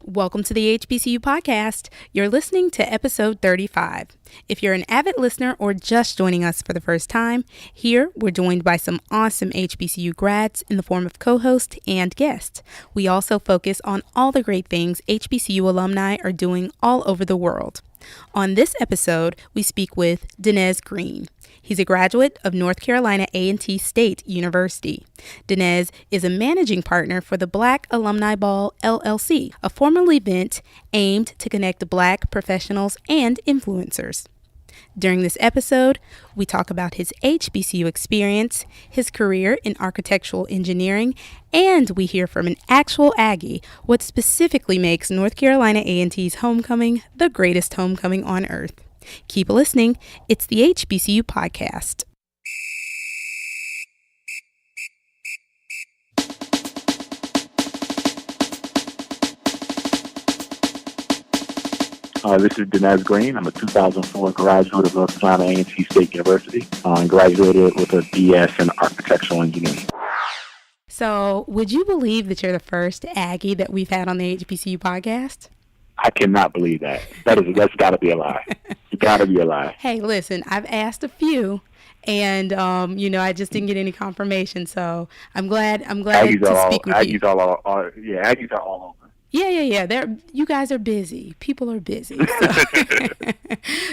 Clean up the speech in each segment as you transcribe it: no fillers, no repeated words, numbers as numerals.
Welcome to the HBCU podcast. You're listening to episode 35. If you're an avid listener or just joining us for the first time, here we're joined by some awesome HBCU grads in the form of co-host and guest. We also focus on all the great things HBCU alumni are doing all over the world. On this episode, we speak with Denez Green. He's a graduate of North Carolina A&T State University. Denez is a managing partner for the Black Alumni Ball, LLC, a formal event aimed to connect Black professionals and influencers. During this episode, we talk about his HBCU experience, his career in architectural engineering, and we hear from an actual Aggie what specifically makes North Carolina A&T's homecoming the greatest homecoming on earth. Keep listening. It's the HBCU podcast. This is Denez Green. I'm a 2004 graduate of North Carolina A&T State University and graduated with a BS in architectural engineering. So, would you believe that you're the first Aggie that we've had on the HBCU podcast? I cannot believe that. That's got to be a lie. It's got to be a lie. Hey, listen, I've asked a few, and I just didn't get any confirmation. So I'm glad Aggies to speak with you. Aggies are all over. Yeah. You guys are busy. People are busy.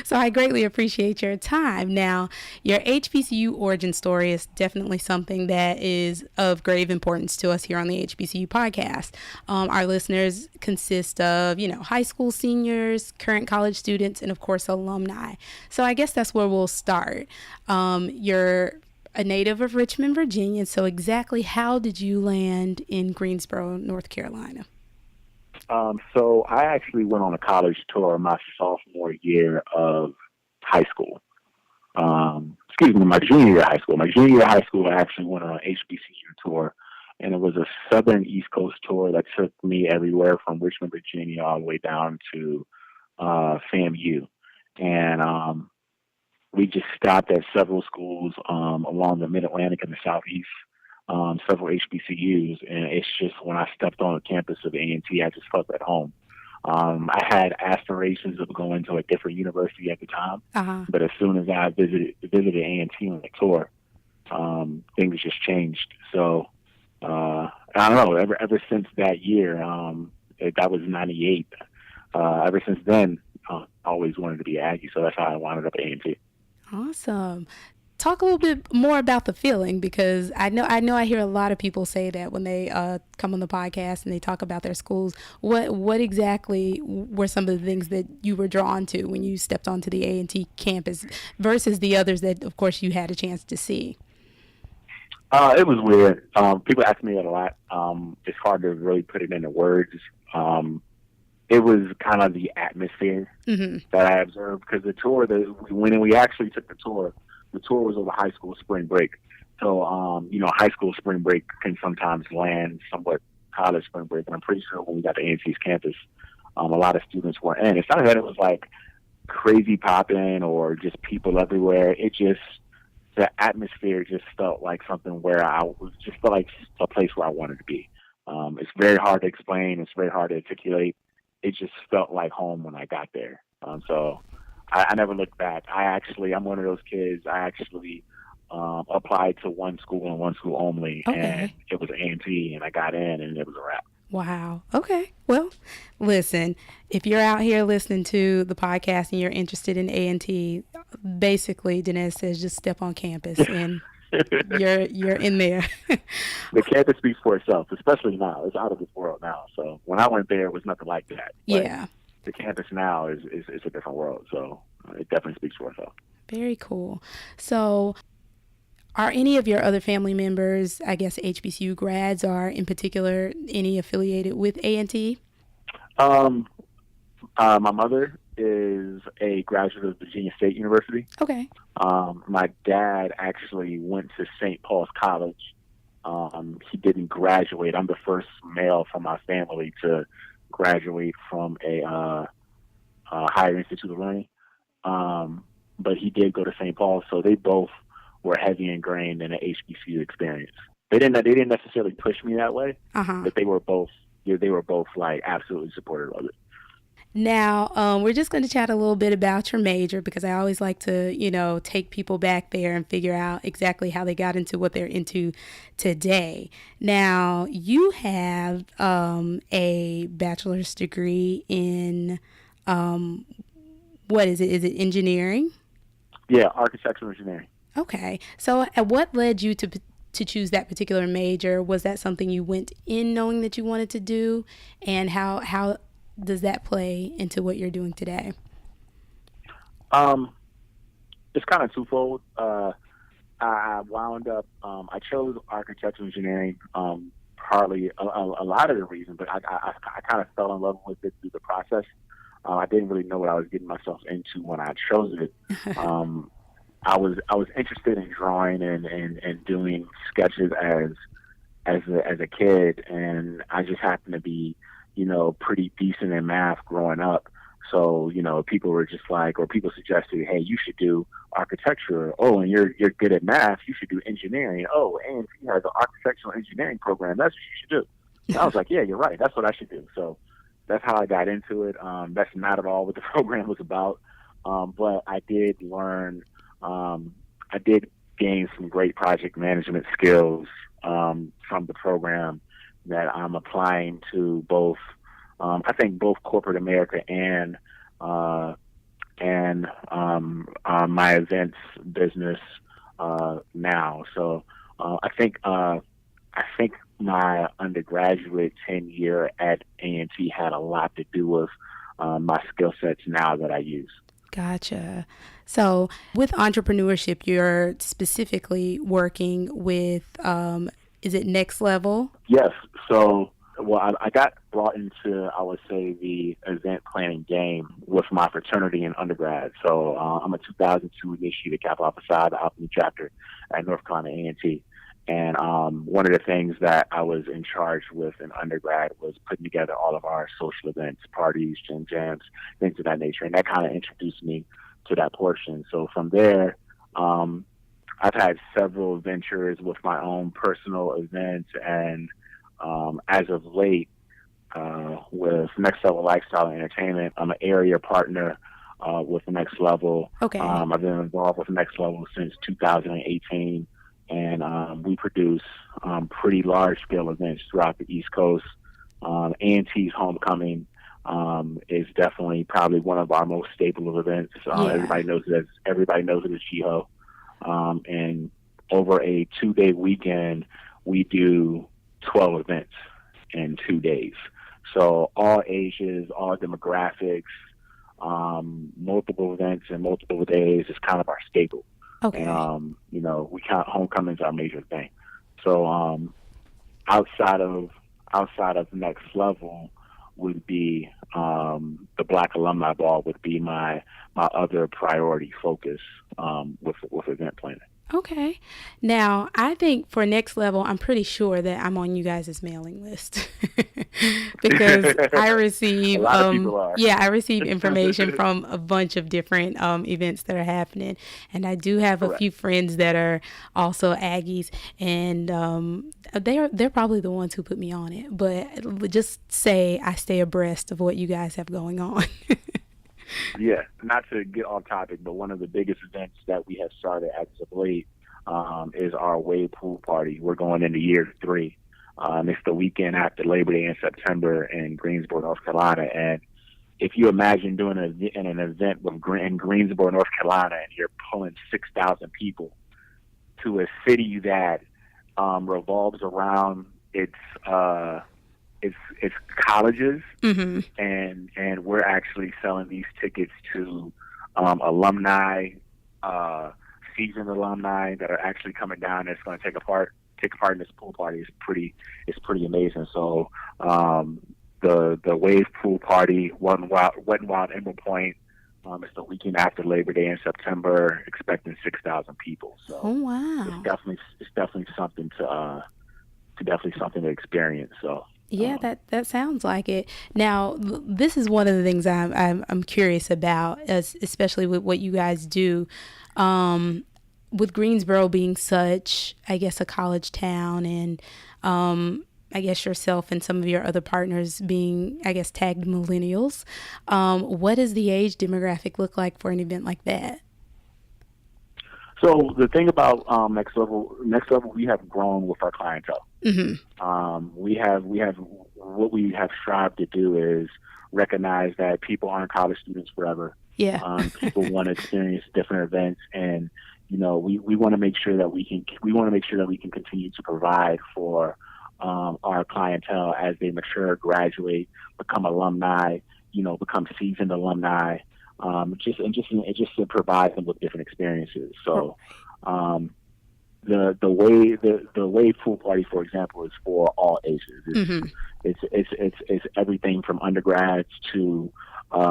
So I greatly appreciate your time. Now, your HBCU origin story is definitely something that is of grave importance to us here on the HBCU podcast. Our listeners consist of, high school seniors, current college students, and of course, alumni. So I guess that's where we'll start. You're a native of Richmond, Virginia. So exactly how did you land in Greensboro, North Carolina? So I actually went on a college tour my sophomore year of high school. My junior year of high school. My junior year of high school, I actually went on an HBCU tour, and it was a Southern East Coast tour that took me everywhere from Richmond, Virginia, all the way down to FAMU. And we just stopped at several schools along the Mid-Atlantic and the Southeast. Several HBCUs, and it's just when I stepped on the campus of A&T, I just felt at home. I had aspirations of going to a different university at the time, but as soon as I visited A&T on the tour, things just changed. So I don't know. Ever since that year, that was '98. Ever since then, I always wanted to be Aggie, so that's how I wound up at A&T. Awesome. Talk a little bit more about the feeling, because I know I hear a lot of people say that when they come on the podcast and they talk about their schools. What exactly were some of the things that you were drawn to when you stepped onto the A&T campus versus the others that, of course, you had a chance to see? It was weird. People ask me that a lot. It's hard to really put it into words. It was kind of the atmosphere that I observed, because the tour, when we actually took the tour was over high school spring break. So, high school spring break can sometimes land somewhat college spring break. And I'm pretty sure when we got to A&T's campus, a lot of students weren't in. It's not that it was like crazy popping or just people everywhere. The atmosphere just felt like something where felt like a place where I wanted to be. It's very hard to explain. It's very hard to articulate. It just felt like home when I got there. So I never looked back. I'm one of those kids. I actually applied to one school and one school only, and it was A&T, and I got in, and it was a wrap. Wow. Okay. Well, listen, if you're out here listening to the podcast and you're interested in A&T, basically, Denez says just step on campus, and you're in there. The campus speaks for itself, especially now. It's out of this world now. So when I went there, it was nothing like that. But yeah. The campus now is a different world, so it definitely speaks for itself. Very cool. So are any of your other family members, I guess HBCU grads, or in particular any affiliated with A&T? My mother is a graduate of Virginia State University. Okay. My dad actually went to St. Paul's College. He didn't graduate. I'm the first male from my family to graduate from a higher institute of learning, but he did go to St. Paul, so they both were heavy ingrained in the HBCU experience. They didn't necessarily push me that way, but they were both they were both like absolutely supportive of it. Now, we're just going to chat a little bit about your major because I always like to, take people back there and figure out exactly how they got into what they're into today. Now, you have a bachelor's degree in, what is it? Is it engineering? Yeah, architectural engineering. Okay. So, what led you to choose that particular major? Was that something you went in knowing that you wanted to do? And how does that play into what you're doing today? It's kind of twofold. I wound up, I chose architectural engineering, partly a lot of the reason, but I kind of fell in love with it through the process. I didn't really know what I was getting myself into when I chose it. I was interested in drawing and doing sketches as a kid, and I just happened to be, pretty decent in math growing up. So, people were just like, or people suggested, hey, you should do architecture. Oh, and you're good at math, you should do engineering. Oh, and you have the architectural engineering program, that's what you should do. And I was like, yeah, you're right, that's what I should do. So that's how I got into it. That's not at all what the program was about. But I did learn, I did gain some great project management skills from the program that I'm applying to both, I think both corporate America and my events business now. So I think my undergraduate tenure at A&T had a lot to do with my skill sets now that I use. Gotcha. So with entrepreneurship, you're specifically working with, is it Next Level? Yes. So, well, I got brought into, I would say, the event planning game with my fraternity in undergrad. So I'm a 2002 initiated Kappa Alpha Psi, the Alumni Chapter at North Carolina A&T. And one of the things that I was in charge with in undergrad was putting together all of our social events, parties, gym jams, things of that nature. And that kind of introduced me to that portion. So from there, I've had several ventures with my own personal events. And as of late, with Next Level Lifestyle and Entertainment, I'm an area partner with Next Level. Okay. I've been involved with Next Level since 2018. And we produce pretty large-scale events throughout the East Coast. A&T's Homecoming is definitely probably one of our most staple of events. Everybody knows it as GHOE. And over a 2-day weekend, we do 12 events in 2 days. So all ages, all demographics, multiple events in multiple days is kind of our staple. Okay. And, we count homecoming's our major thing. So outside of Next Level would be the Black Alumni Ball would be my other priority focus with event planning. Okay. Now, I think for Next Level, I'm pretty sure that I'm on you guys' mailing list because I receive, a lot of people are. I receive information from a bunch of different events that are happening. And I do have a few friends that are also Aggies, and they're probably the ones who put me on it. But just say I stay abreast of what you guys have going on. Yeah, not to get off topic, but one of the biggest events that we have started as of late is our wave pool party. We're going into year 3. It's the weekend after Labor Day in September in Greensboro, North Carolina. And if you imagine doing an event in Greensboro, North Carolina, and you're pulling 6,000 people to a city that revolves around its colleges, mm-hmm. and we're actually selling these tickets to alumni, seasoned alumni that are actually coming down. That's going to take part in this pool party. It's pretty amazing. So the wave pool party, Wet n Wild Emerald Point. It's the weekend after Labor Day in September, expecting 6,000 people. So wow, it's definitely something to experience. So. Yeah, that sounds like it. Now, this is one of the things I'm curious about, especially with what you guys do, with Greensboro being such, I guess, a college town, and I guess yourself and some of your other partners being, I guess, tagged millennials. What does the age demographic look like for an event like that? So the thing about next level, we have grown with our clientele. We have what we have strived to do is recognize that people aren't college students forever. Yeah. People want to experience different events, and we want to make sure that we can continue to provide for our clientele as they mature, graduate, become alumni, become seasoned alumni. Just to provide them with different experiences. So, the way pool party, for example, is for all ages. It's everything from undergrads to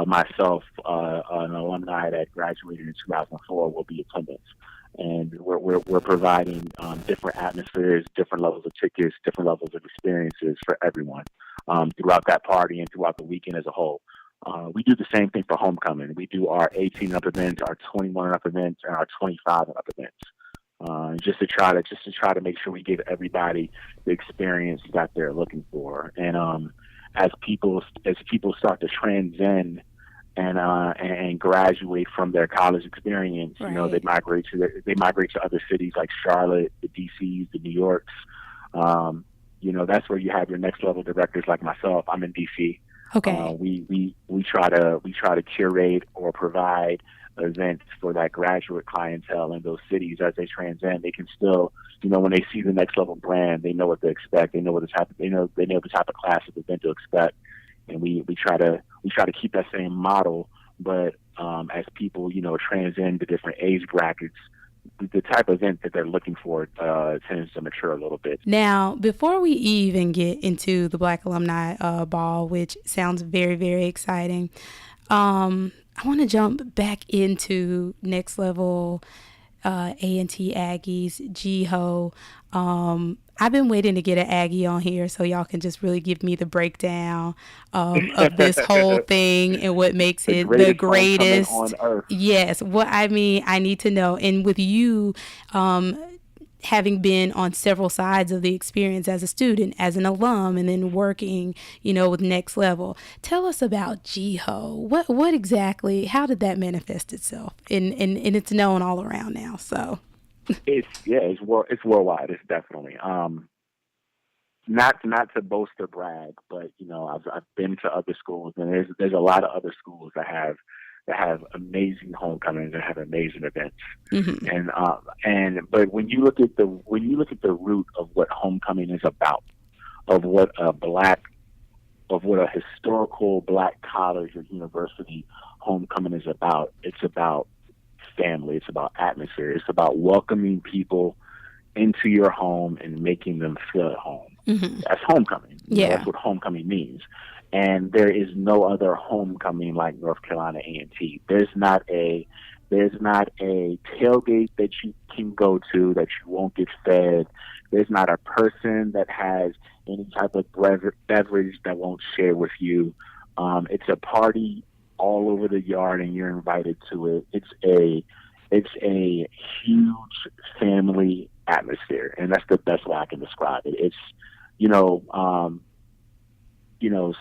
myself, an alumni that graduated in 2004, will be attendance, and we're providing different atmospheres, different levels of tickets, different levels of experiences for everyone throughout that party and throughout the weekend as a whole. We do the same thing for homecoming. We do our 18 and up events, our 21 and up events, and our 25 and up events. Just to try to make sure we give everybody the experience that they're looking for. And as people start to transcend and graduate from their college experience, right. they migrate to other cities like Charlotte, the DCs, the New Yorks. That's where you have your next level directors like myself. I'm in DC. Okay. We try to curate or provide events for that graduate clientele in those cities as they transcend. They can still, when they see the next level brand, they know what to expect. They know the type of class of event to expect, and we try to keep that same model. But as people transcend to different age brackets, the type of event that they're looking for tends to mature a little bit. Now, before we even get into the Black Alumni Ball, which sounds very, very exciting, I want to jump back into next level A&T Aggies, GHOE. I've been waiting to get an Aggie on here so y'all can just really give me the breakdown of this whole thing and what makes it the greatest on earth. Yes, I need to know. And with you having been on several sides of the experience as a student, as an alum, and then working, with Next Level, tell us about GHOE. What exactly, how did that manifest itself? And it's known all around now, so. It's worldwide. It's definitely not to boast or brag, but I've been to other schools, and there's a lot of other schools that have amazing homecomings and have amazing events. But when you look at the root of what homecoming is about, of what a historical Black college or university homecoming is about, it's about family. It's about atmosphere. It's about welcoming people into your home and making them feel at home. That's homecoming. That's what homecoming means. And there is no other homecoming like North Carolina A&T. There's not a tailgate that you can go to that you won't get fed. There's not a person that has any type of beverage that won't share with you. It's a party all over the yard, and you're invited to it. It's a huge family atmosphere, and that's the best way I can describe it. It's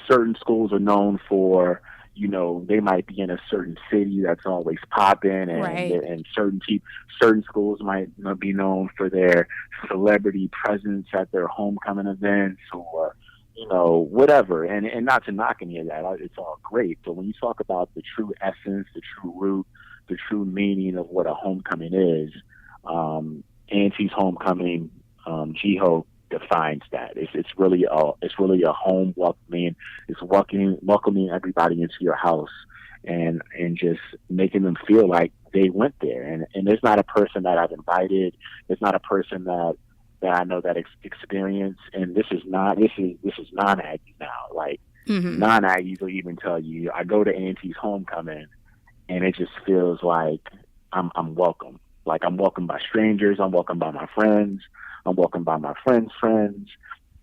certain schools are known for, they might be in a certain city that's always popping, and certain schools might be known for their celebrity presence at their homecoming events or whatever. And not to knock any of that, it's all great. But when you talk about the true essence, the true root, the true meaning of what a homecoming is, A&T's homecoming, GHOE defines that. It's really a home welcoming. It's welcoming everybody into your house and just making them feel like they went there. And there's not a person that I've invited. There's not a person that I know that experience. And this is non-Aggie now. Like non-Aggies will even tell you, I go to A&T's homecoming, and it just feels like I'm welcome. Like I'm welcomed by strangers. I'm welcomed by my friends. I'm welcomed by my friends' friends.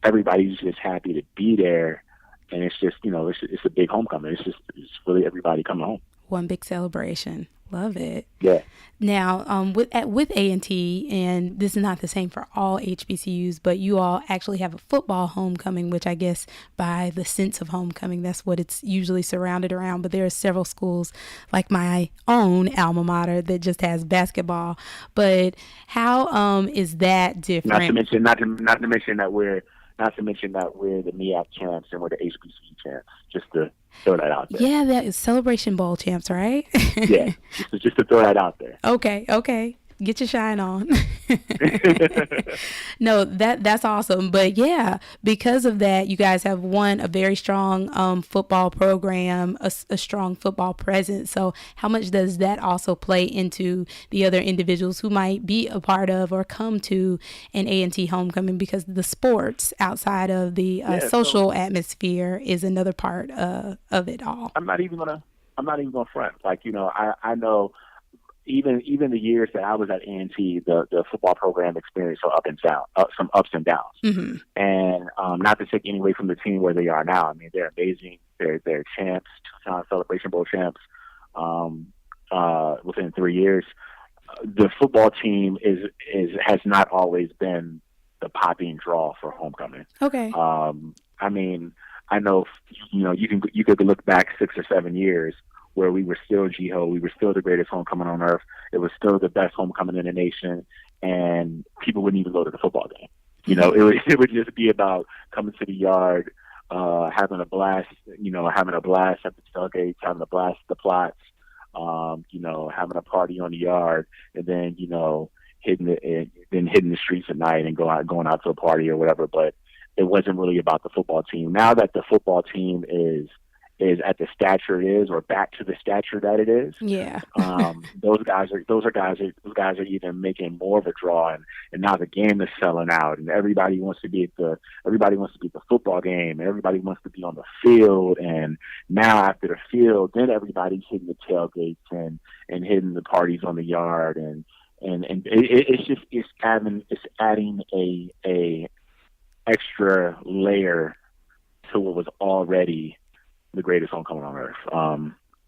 Everybody's just happy to be there. And it's just, it's a big homecoming. It's really everybody coming home. one big celebration. Love it. Yeah. Now, with A&T, and this is not the same for all HBCUs, but you all actually have a football homecoming, which I guess by the sense of homecoming, that's what it's usually surrounded around. But there are several schools like my own alma mater that just has basketball. But how is that different? Not to mention that we're the MEAC champs and we're the HBCU champs. Just to throw that out there. Yeah, that is Celebration Bowl champs, right? Yeah, just to throw that out there. Okay. Get your shine on. No, that's awesome. But yeah, because of that, you guys have a very strong football program, a strong football presence. So how much does that also play into the other individuals who might be a part of or come to an A&T homecoming? Because the sports outside of the social atmosphere is another part of it all. I'm not even gonna front. Like, I know. Even the years that I was at A&T, the football program experienced some ups and downs. Mm-hmm. And not to take any away from the team where they are now. I mean, they're amazing. They're champs, 2-time Celebration Bowl champs within 3 years. The football team has not always been the popping draw for homecoming. Okay. I mean, I know you could look back 6 or 7 years where we were still GHOE, we were still the greatest homecoming on earth. It was still the best homecoming in the nation, and people wouldn't even go to the football game. It would just be about coming to the yard, having a blast, having a blast at the tailgates, having a blast at the plots, having a party on the yard, and then, hitting the streets at night and going out to a party or whatever. But it wasn't really about the football team. Now that the football team is at the stature it is, or back to the stature that it is. Yeah. Those guys are even making more of a draw, and now the game is selling out, and everybody wants to be at the football game, and everybody wants to be on the field. And now after the field, then everybody's hitting the tailgates and hitting the parties on the yard, and it's adding a extra layer to what was already the greatest homecoming on earth.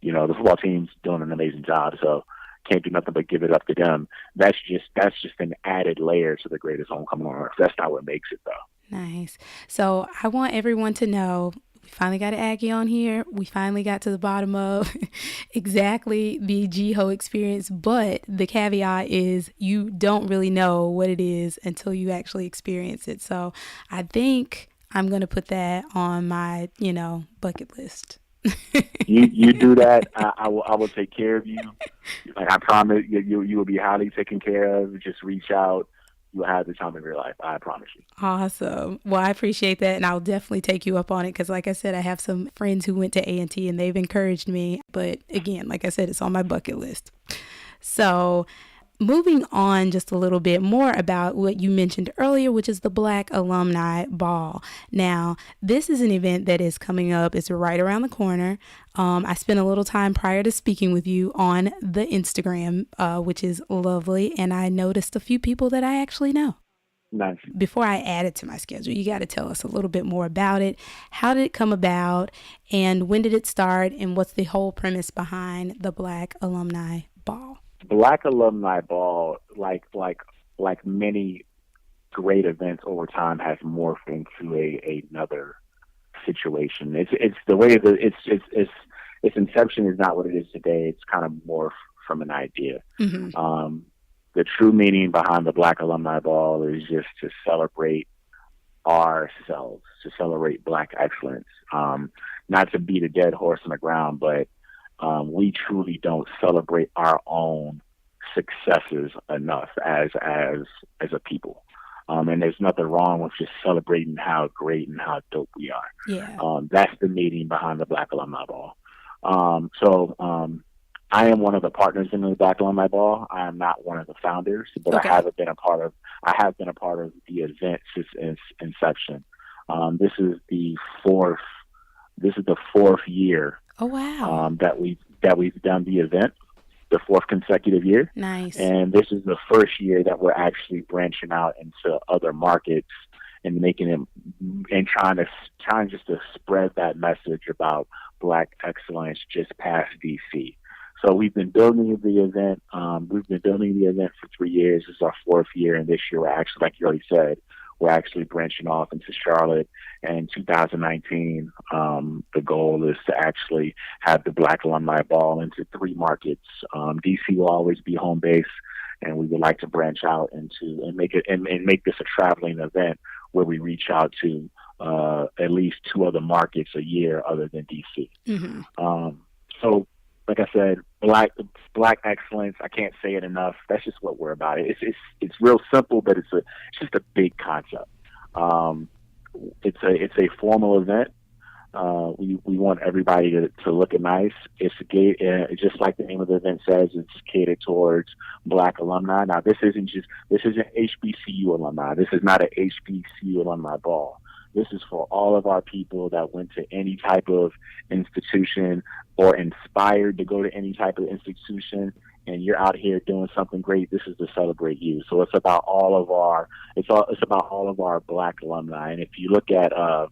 The football team's doing an amazing job, so can't do nothing but give it up to them. That's just an added layer to the greatest homecoming on earth. That's not what makes it, though. Nice. So I want everyone to know, we finally got an Aggie on here. We finally got to the bottom of exactly the GHOE experience, but the caveat is you don't really know what it is until you actually experience it. So I think I'm going to put that on my, bucket list. you do that. I will take care of you. Like, I promise you will be highly taken care of. Just reach out. You'll have the time of your life. I promise you. Awesome. Well, I appreciate that. And I'll definitely take you up on it. Cause like I said, I have some friends who went to A&T and they've encouraged me. But again, like I said, it's on my bucket list. So moving on just a little bit more about what you mentioned earlier, which is the Black Alumni Ball. Now, this is an event that is coming up. It's right around the corner. I spent a little time prior to speaking with you on the Instagram, which is lovely. And I noticed a few people that I actually know. Nice. Before I add it to my schedule, you got to tell us a little bit more about it. How did it come about? And when did it start? And what's the whole premise behind the Black Alumni Ball? Black Alumni Ball, like many great events over time, has morphed into another situation. It's the way that its inception is not what it is today. It's kind of morphed from an idea. Mm-hmm. The true meaning behind the Black Alumni Ball is just to celebrate ourselves, to celebrate Black excellence. Not to beat a dead horse on the ground, but we truly don't celebrate our own successes enough as a people. And there's nothing wrong with just celebrating how great and how dope we are. Yeah. That's the meaning behind the Black Alumni Ball. I am one of the partners in the Black Alumni Ball. I am not one of the founders, but okay. I have been a part of the event since its inception. This is the fourth year. Oh wow! That we've done the event, the fourth consecutive year. Nice. And this is the first year that we're actually branching out into other markets and making it and trying just to spread that message about Black excellence just past DC. So we've been building the event. We've been building the event for 3 years. This is our 4th year, and this year we're actually, like you already said, we're actually branching off into Charlotte. And in 2019, the goal is to actually have the Black Alumni Ball into 3 markets. DC will always be home base, and we would like to branch out into and make this a traveling event where we reach out to at least 2 other markets a year other than DC. Mm-hmm. So, like I said, black excellence. I can't say it enough. That's just what we're about. It's real simple, but it's just a big concept. It's a formal event. We want everybody to look nice. It's just like the name of the event says. It's catered towards Black alumni. Now, this isn't HBCU alumni. This is not an HBCU alumni ball. This is for all of our people that went to any type of institution or inspired to go to any type of institution, and you're out here doing something great. This is to celebrate you. So it's about all of our Black alumni. And if you look at our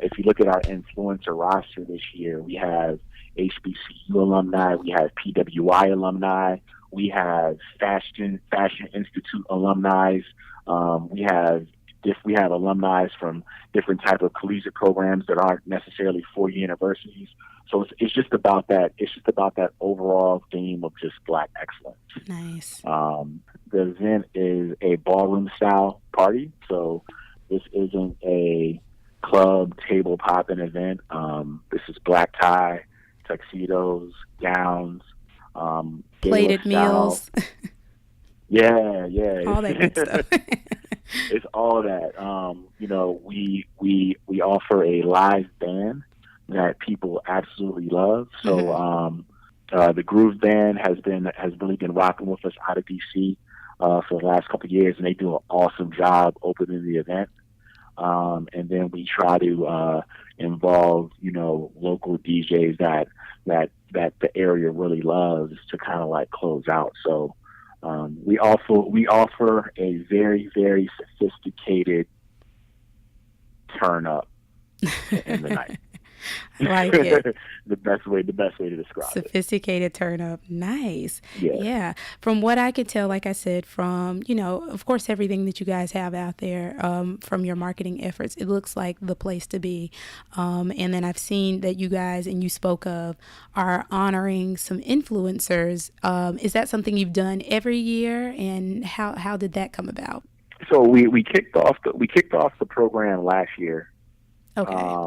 influencer roster this year, we have HBCU alumni, we have PWI alumni, we have Fashion Institute alumni, we have alumni from different type of collegiate programs that aren't necessarily 4 universities. So it's just about that. It's just about that overall theme of just Black excellence. Nice. The event is a ballroom style party. So this isn't a club table popping event. This is black tie, tuxedos, gowns, plated meals. Yeah. All that good stuff. It's all that. We offer a live band that people absolutely love. So the Groove Band has really been rocking with us out of DC for the last couple of years, and they do an awesome job opening the event. And then we try to involve local DJs that the area really loves to kind of like close out. So we offer a very, very sophisticated turn up in the night. I like it. the best way to describe Sophisticated turn up. Nice. Yeah. From what I could tell, like I said, from, of course, everything that you guys have out there, from your marketing efforts, it looks like the place to be. And then I've seen that you guys, and you spoke of, are honoring some influencers. Is that something you've done every year? And how did that come about? So we kicked off the program last year. Okay.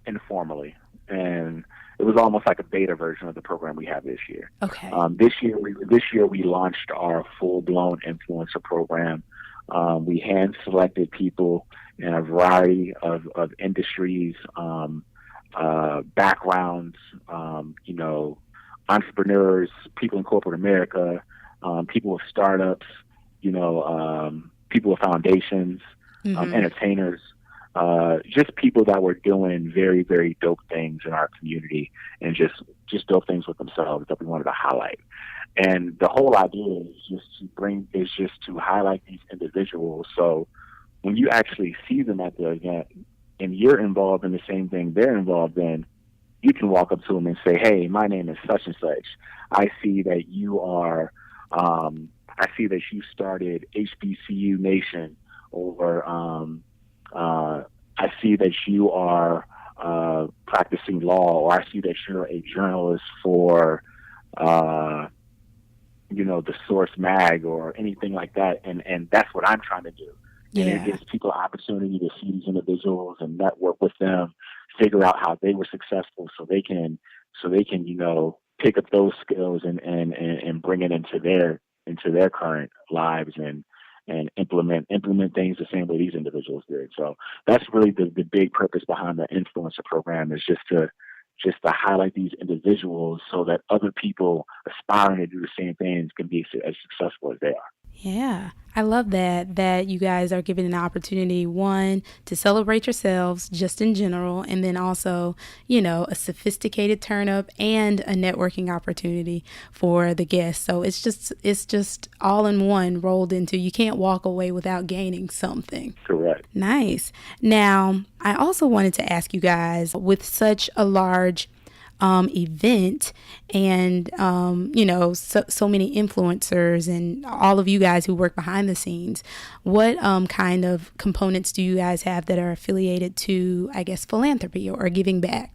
Informally, and it was almost like a beta version of the program we have this year. Okay. This year we launched our full-blown influencer program. We hand selected people in a variety of industries, backgrounds, entrepreneurs, people in corporate America, people with startups, people with foundations, entertainers. Just people that were doing very, very dope things in our community, and just dope things with themselves that we wanted to highlight. And the whole idea is just to highlight these individuals. So when you actually see them at the event and you're involved in the same thing they're involved in, you can walk up to them and say, "Hey, my name is such and such. I see that you started HBCU Nation," or "I see that you are practicing law," or "I see that you're a journalist for, the Source Mag," or anything like that. And that's what I'm trying to do. Yeah. And it gives people an opportunity to see these individuals and network with them, figure out how they were successful, so they can pick up those skills and bring it into their current lives and implement things the same way these individuals did. So that's really the big purpose behind the influencer program, is just to highlight these individuals so that other people aspiring to do the same things can be as successful as they are. Yeah, I love that you guys are given an opportunity, one, to celebrate yourselves just in general, and then also, a sophisticated turn up and a networking opportunity for the guests. So it's just all in one rolled into, you can't walk away without gaining something. Correct. Nice. Now, I also wanted to ask you guys, with such a large event, and so many influencers and all of you guys who work behind the scenes. What kind of components do you guys have that are affiliated to, I guess, philanthropy or giving back?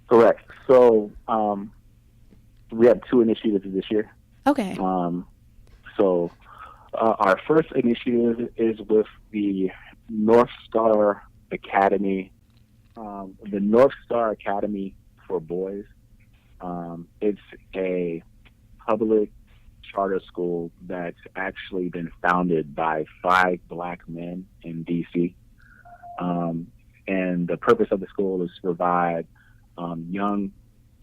Correct. So we have 2 initiatives this year. Okay. Our first initiative is with the North Star Academy, the North Star Academy for Boys. It's a public charter school that's actually been founded by 5 Black men in D.C. And the purpose of the school is to provide young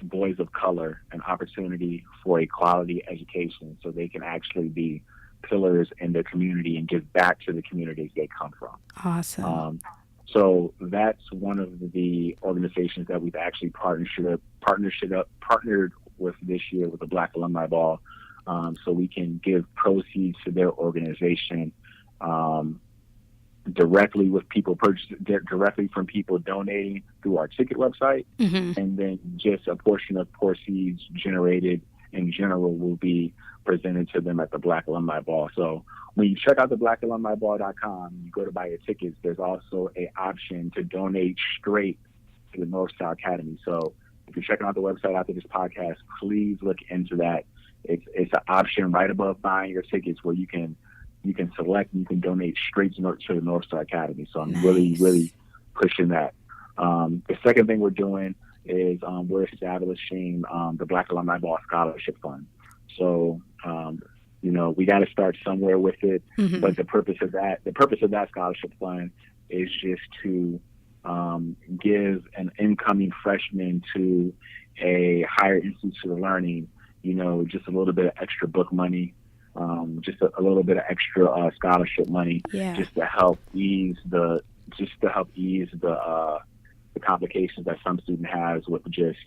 boys of color an opportunity for a quality education so they can actually be pillars in their community and give back to the communities they come from. Awesome. So that's one of the organizations that we've actually partnered with this year with the Black Alumni Ball, so we can give proceeds to their organization directly from people donating through our ticket website, and then just a portion of proceeds generated in general will be presented to them at the Black Alumni Ball. So when you check out the blackalumniball.com, you go to buy your tickets, there's also an option to donate straight to the North Star Academy. So if you're checking out the website after this podcast, please look into that. It's an option right above buying your tickets where you can select and you can donate straight to the North Star Academy. So I'm really pushing that. The second thing we're doing is we're establishing the Black Alumni Ball Scholarship Fund. So we got to start somewhere with it. But the purpose of that scholarship fund is just to give an incoming freshman to a higher institution of learning, just a little bit of extra book money, just a little bit of extra scholarship money, just to help ease the complications that some student has with just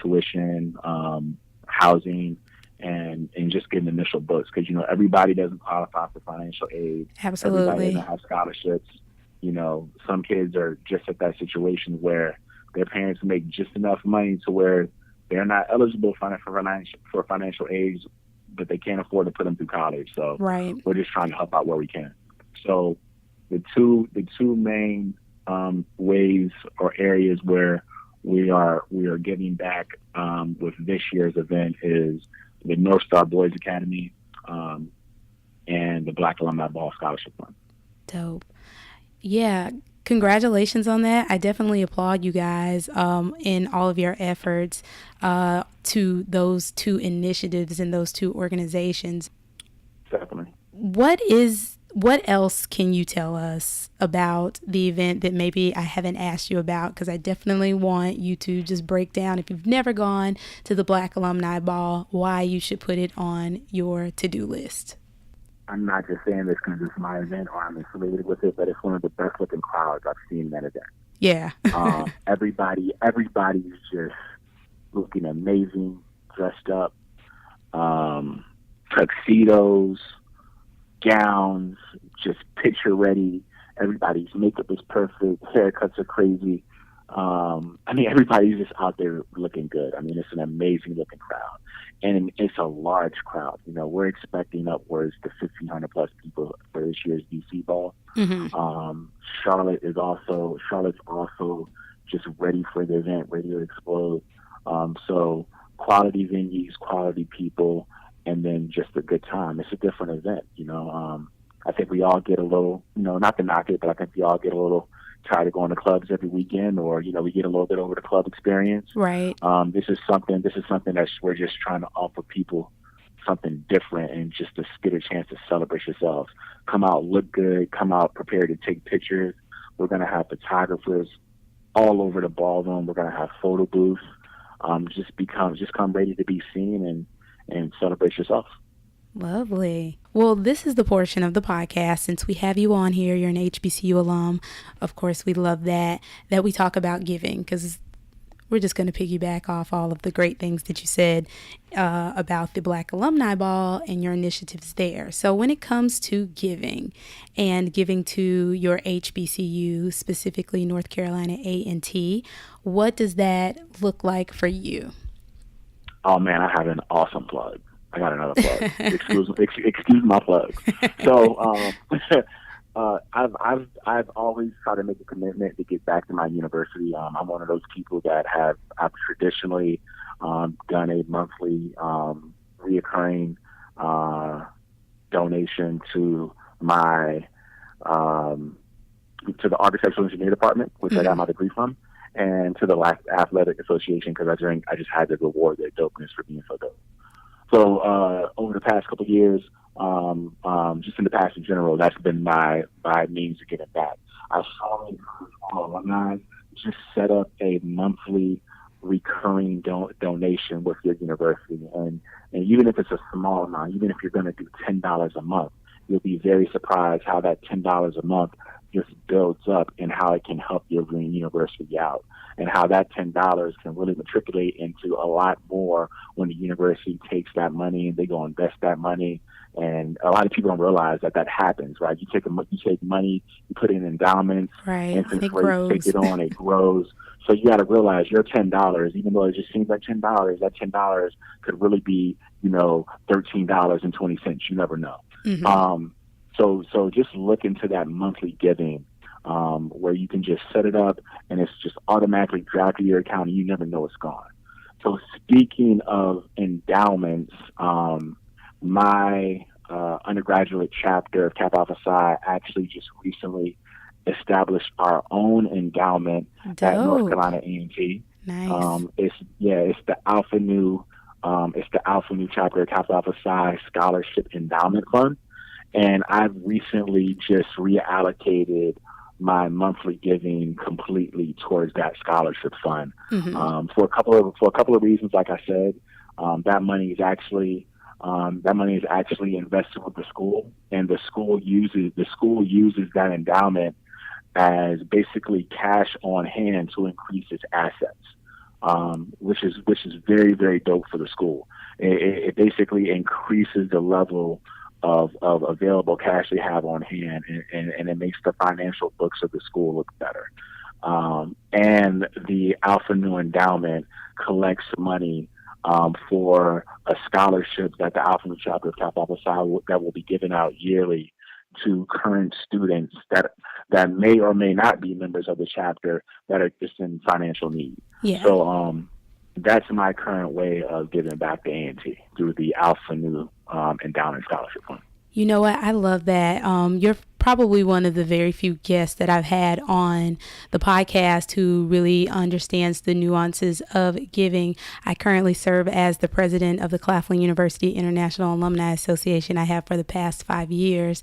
tuition, housing, and just getting initial books, because everybody doesn't qualify for financial aid. Absolutely. Everybody doesn't have scholarships. Some kids are just at that situation where their parents make just enough money to where they're not eligible for financial aid, but they can't afford to put them through college. So we're just trying to help out where we can. So the two main ways or areas where we are giving back with this year's event is the North Star Boys Academy and the Black Alumni Ball Scholarship Fund. Dope. Yeah. Congratulations on that. I definitely applaud you guys in all of your efforts to those 2 initiatives and those 2 organizations. Definitely. What else can you tell us about the event that maybe I haven't asked you about? Because I definitely want you to just break down, if you've never gone to the Black Alumni Ball, why you should put it on your to-do list. I'm not just saying this because it's my event or I'm affiliated with it, but it's one of the best looking crowds I've seen in that event. Yeah. Everybody's just looking amazing, dressed up, tuxedos, gowns, just picture ready. Everybody's makeup is perfect. Haircuts are crazy. Everybody's just out there looking good. It's an amazing looking crowd, and it's a large crowd. We're expecting upwards to 1,500 plus people for this year's DC ball. Charlotte's also just ready for the event, ready to explode. So quality venues, quality people, and then just a good time. It's a different event, I think we all get a little, not to knock it, but I think we all get a little tired of going to clubs every weekend, or, we get a little bit over the club experience. Right. This is something that we're just trying to offer people something different and just to get a chance to celebrate yourselves. Come out, look good, come out prepared to take pictures. We're going to have photographers all over the ballroom. We're going to have photo booths. Just come ready to be seen and celebrate yourself. Lovely. Well, this is the portion of the podcast, since we have you on here, you're an HBCU alum. Of course, we love that we talk about giving, because we're just going to piggyback off all of the great things that you said about the Black Alumni Ball and your initiatives there. So when it comes to giving and giving to your HBCU, specifically North Carolina A&T, what does that look like for you? Oh man, I have an awesome plug. I got another plug. excuse my plug. So I've always tried to make a commitment to get back to my university. I'm one of those people that I've traditionally done a monthly reoccurring donation to my to the architectural engineering department, which I got my degree from, and to the athletic association because I just had to reward their dopeness for being so dope. So over the past couple of years, just in the past in general, that's been my means of getting back. I strongly encourage all alumni just set up a monthly recurring donation with your university, and even if it's a small amount, even if you're going to do $10 a month, you'll be very surprised how that $10 a month just builds up and how it can help your university out, and how that $10 can really matriculate into a lot more when the university takes that money and they go invest that money. And a lot of people don't realize that happens, right? You take money, you put it in endowments, right? Interest rates, take it on, it grows. So you got to realize your $10, even though it just seems like $10, that $10 could really be, $13.20. You never know. Mm-hmm. So just look into that monthly giving, where you can just set it up and it's just automatically drafted to your account and you never know it's gone. So speaking of endowments, my undergraduate chapter of Kappa Alpha Psi actually just recently established our own endowment at North Carolina A&T. Nice. It's the Alpha Nu chapter of Kappa Alpha Psi Scholarship Endowment Fund. And I've recently just reallocated my monthly giving completely towards that scholarship fund. Mm-hmm. For a couple of reasons. Like I said, that money is actually invested with the school, and the school uses that endowment as basically cash on hand to increase its assets, which is very, very dope for the school. It basically increases the level of available cash they have on hand, and it makes the financial books of the school look better. And the Alpha Nu endowment collects money for a scholarship that the Alpha Nu chapter of Kappa Alpha Psi that will be given out yearly to current students that may or may not be members of the chapter that are just in financial need. Yeah. So that's my current way of giving back to A&T through the Alpha Nu Endowment Scholarship Fund. You know what? I love that. You're probably one of the very few guests that I've had on the podcast who really understands the nuances of giving. I currently serve as the president of the Claflin University International Alumni Association. I have for the past 5 years.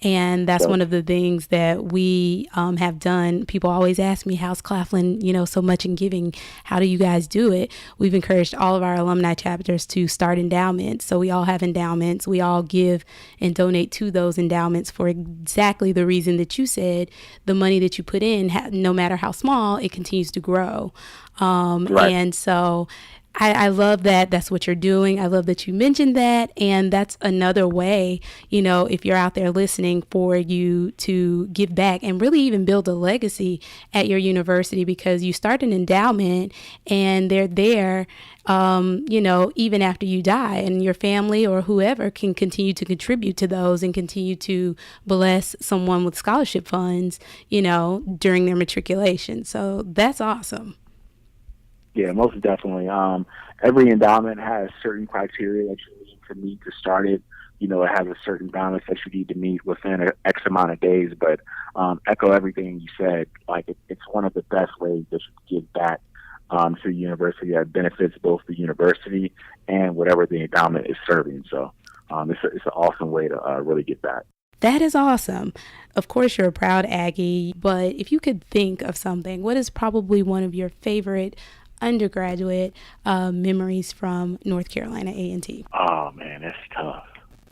And that's one of the things that we have done. People always ask me, how's Claflin, so much in giving? How do you guys do it? We've encouraged all of our alumni chapters to start endowments. So we all have endowments. We all give and donate to those endowments for exactly the reason that you said. The money that you put in, no matter how small, it continues to grow. Right. And so I love that that's what you're doing. I love that you mentioned that. And that's another way, if you're out there listening, for you to give back and really even build a legacy at your university, because you start an endowment and they're there, even after you die, and your family or whoever can continue to contribute to those and continue to bless someone with scholarship funds, during their matriculation. So that's awesome. Yeah, most definitely. Every endowment has certain criteria that you need to meet to start it. It has a certain balance that you need to meet within an X amount of days. But echo everything you said. Like it's one of the best ways that you give back to the university that benefits both the university and whatever the endowment is serving. So it's an awesome way to really give back. That is awesome. Of course, you're a proud Aggie, but if you could think of something, what is probably one of your favorite undergraduate memories from North Carolina A&T? Oh man, that's tough.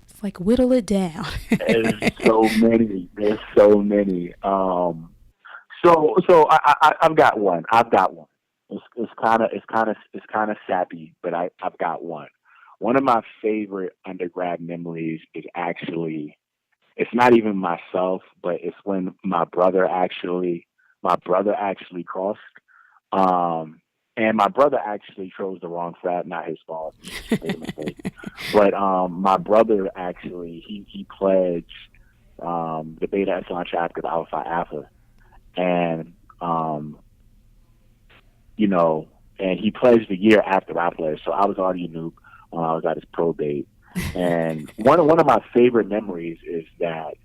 It's like whittle it down. There's so many. There's so many. So I've got one. it's kind of sappy, but I've got one. One of my favorite undergrad memories is actually, it's not even myself, but it's when my brother actually crossed. And my brother actually chose the wrong frat, not his fault. He just made a mistake. But my brother actually he pledged the Beta Epsilon chapter, the Alpha Phi Alpha, and you know, and he pledged a year after I pledged, so I was already a noob when I was at his probate. And one of my favorite memories is that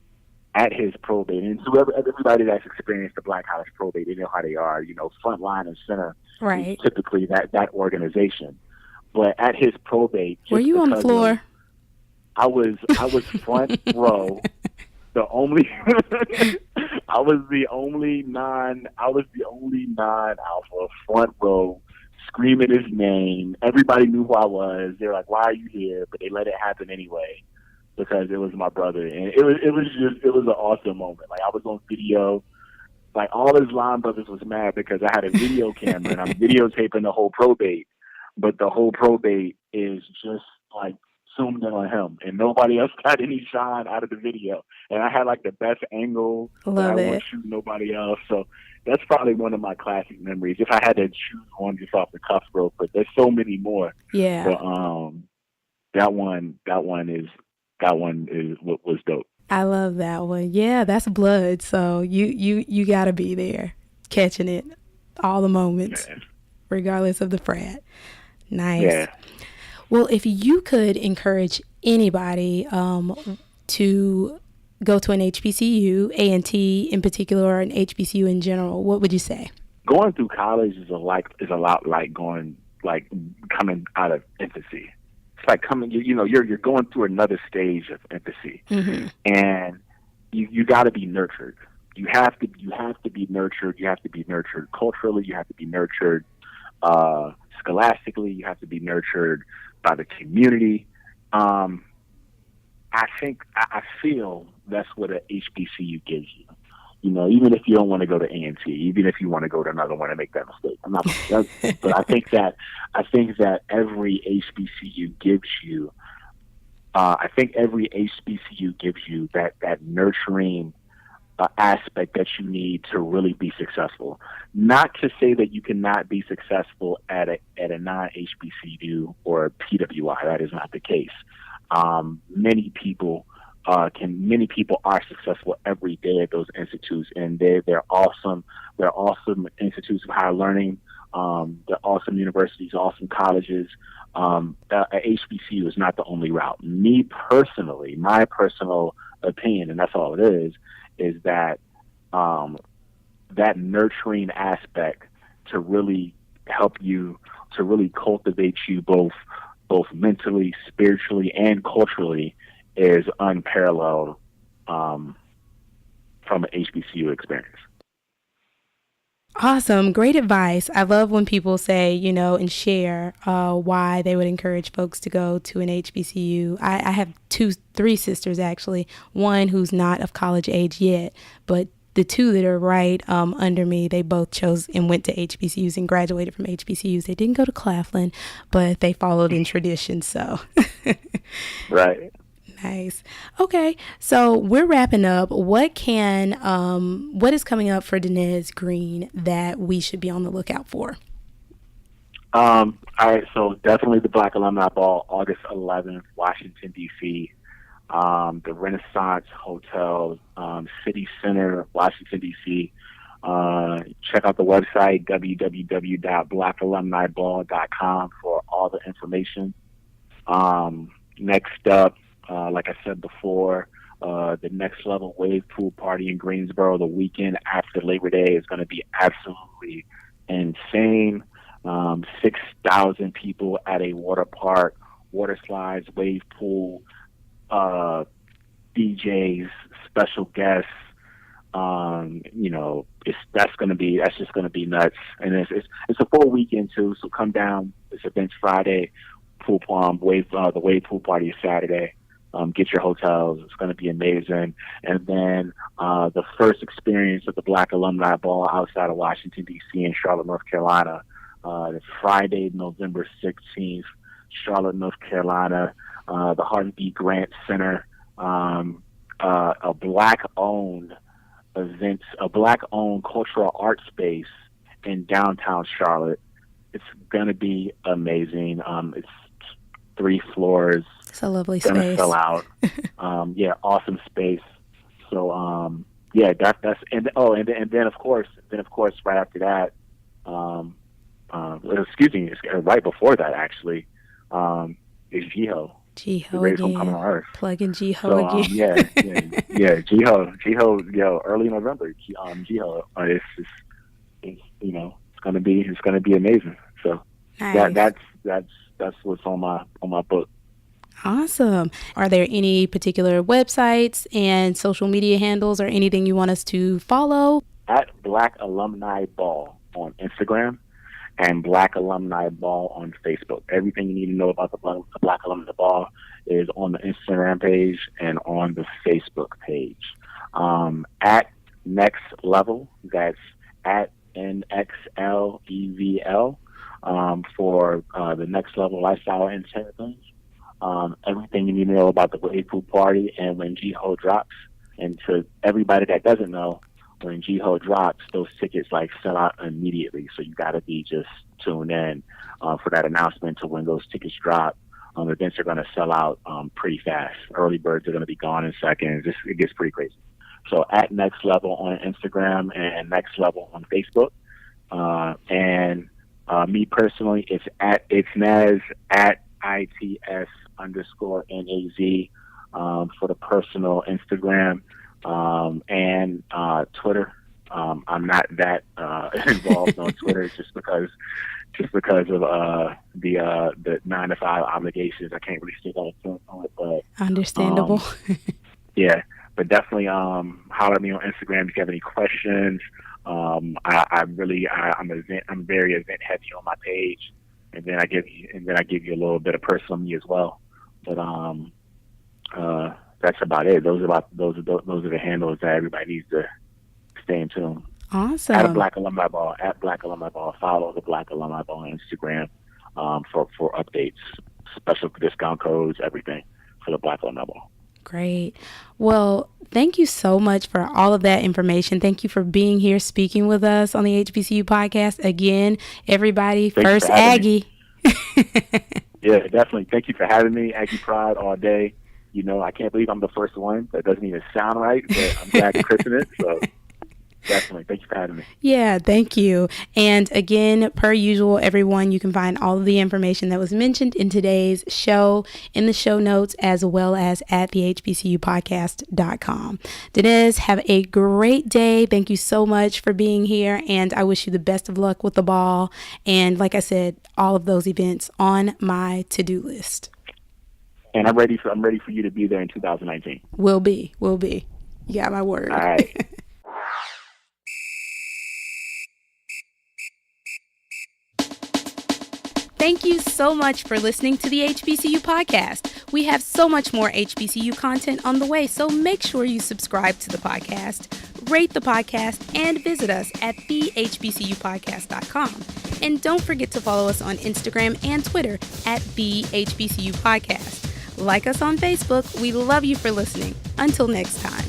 at his probate, and so everybody that's experienced the Black College probate, they know how they are. You know, front line and center is Right. typically that organization. But at his probate, Were you on the floor? I was front row. The only I was the only non alpha front row screaming his name. Everybody knew who I was. They were like, "Why are you here?" But they let it happen anyway because it was my brother, and it was an awesome moment. Like I was on video. Like all his line brothers was mad because I had a video camera and I'm videotaping the whole probate, but the whole probate is just like zoomed in on him, and nobody else got any shine out of the video. And I had like the best angle, but I Love won't it. shoot nobody else. So that's probably one of my classic memories. If I had to choose one just off the cuff real quick, there's so many more. Yeah. But that one is what was dope. I love that one. Yeah, that's blood. So you got to be there, catching it, all the moments, Yeah. regardless of the frat. Nice. Yeah. Well, if you could encourage anybody to go to an HBCU, A&T in particular, or an HBCU in general, what would you say? Going through college is a lot like coming out of infancy. It's like you're going through another stage of infancy, Mm-hmm. and you got to be nurtured. You have to be nurtured. You have to be nurtured culturally. You have to be nurtured scholastically. You have to be nurtured by the community. I feel that's what a HBCU gives you. You know, even if you don't want to go to A&T, even if you want to go to another one and make that mistake, I'm not. But I think that every HBCU gives you. I think every HBCU gives you that nurturing aspect that you need to really be successful. Not to say that you cannot be successful at a non HBCU or a PWI. That is not the case. Many people are successful every day at those institutes, and they're awesome. They're awesome institutes of higher learning. They're awesome universities, awesome colleges. A HBCU is not the only route. Me personally, my personal opinion, and that's all it is that that nurturing aspect to really help you, to really cultivate you both mentally, spiritually, and culturally is unparalleled from an HBCU experience. Awesome. Great advice. I love when people say, and share why they would encourage folks to go to an HBCU. I have three sisters, actually. One who's not of college age yet, but the two that are right under me, they both chose and went to HBCUs and graduated from HBCUs. They didn't go to Claflin, but they followed in tradition. So, Right. Nice. Okay, so we're wrapping up. What is coming up for Denez Green that we should be on the lookout for? All right, so definitely the Black Alumni Ball, August 11th, Washington, D.C. The Renaissance Hotel, City Center, Washington, D.C. Check out the website, www.blackalumniball.com, for all the information. Next up, like I said before, the Next Level Wave Pool Party in Greensboro the weekend after Labor Day is going to be absolutely insane. 6,000 people at a water park, water slides, wave pool, DJs, special guests. That's just gonna be nuts, and it's a full weekend too. So come down. This event's Friday. The wave pool party is Saturday. Get your hotels. It's going to be amazing. And then the first experience of the Black Alumni Ball outside of Washington, D.C. in Charlotte, North Carolina, It's Friday, November 16th, Charlotte, North Carolina, the Heartbeat Grant Center, a Black-owned event, a Black-owned cultural art space in downtown Charlotte. It's going to be amazing. It's 3 floors. It's a lovely space. Going to sell out. Awesome space. So, that's and then of course right after that, right before that actually, is GHOE. GHOE again. Plugging GHOE again. GHOE, early November. GHOE. It's gonna be amazing. So nice. that's what's on my book. Awesome. Are there any particular websites and social media handles or anything you want us to follow? At Black Alumni Ball on Instagram and Black Alumni Ball on Facebook. Everything you need to know about the Black Alumni Ball is on the Instagram page and on the Facebook page. At Next Level, that's at NXLEVL, for the Next Level Lifestyle and things. Everything you need to know about the Wave Pool Party and when GHOE drops. And to everybody that doesn't know, when GHOE drops, those tickets sell out immediately. So you got to be just tuned in for that announcement to when those tickets drop. Events are going to sell out pretty fast. Early birds are going to be gone in seconds. It gets pretty crazy. So at Next Level on Instagram and Next Level on Facebook. And me personally, it's Naz at ITS_NAZ for the personal Instagram and Twitter. I'm not that involved on Twitter just because of the 9 to 5 obligations. I can't really stick on it, but understandable. But definitely holler at me on Instagram if you have any questions. I'm very event heavy on my page. And then I give you a little bit of personal me as well. But that's about it. Those are the handles that everybody needs to stay in tune. Awesome. At Black Alumni Ball. Follow the Black Alumni Ball on Instagram for updates, special discount codes, everything for the Black Alumni Ball. Great. Well, thank you so much for all of that information. Thank you for being here speaking with us on the HBCU podcast. Again, everybody, First Aggie. Yeah, definitely. Thank you for having me. Aggie Pride all day. I can't believe I'm the first one. That doesn't even sound right, but I'm glad you're christening it. So definitely. Thank you for having me. Yeah, thank you. And again, per usual, everyone, you can find all of the information that was mentioned in today's show in the show notes, as well as at the HBCUpodcast.com. Denez, have a great day. Thank you so much for being here. And I wish you the best of luck with the ball. And like I said, all of those events on my to-do list. And I'm ready for you to be there in 2019. Will be. You got my word. All right. Thank you so much for listening to the HBCU podcast. We have so much more HBCU content on the way, so make sure you subscribe to the podcast, rate the podcast, and visit us at thehbcupodcast.com. And don't forget to follow us on Instagram and Twitter at thehbcupodcast. Like us on Facebook. We love you for listening. Until next time.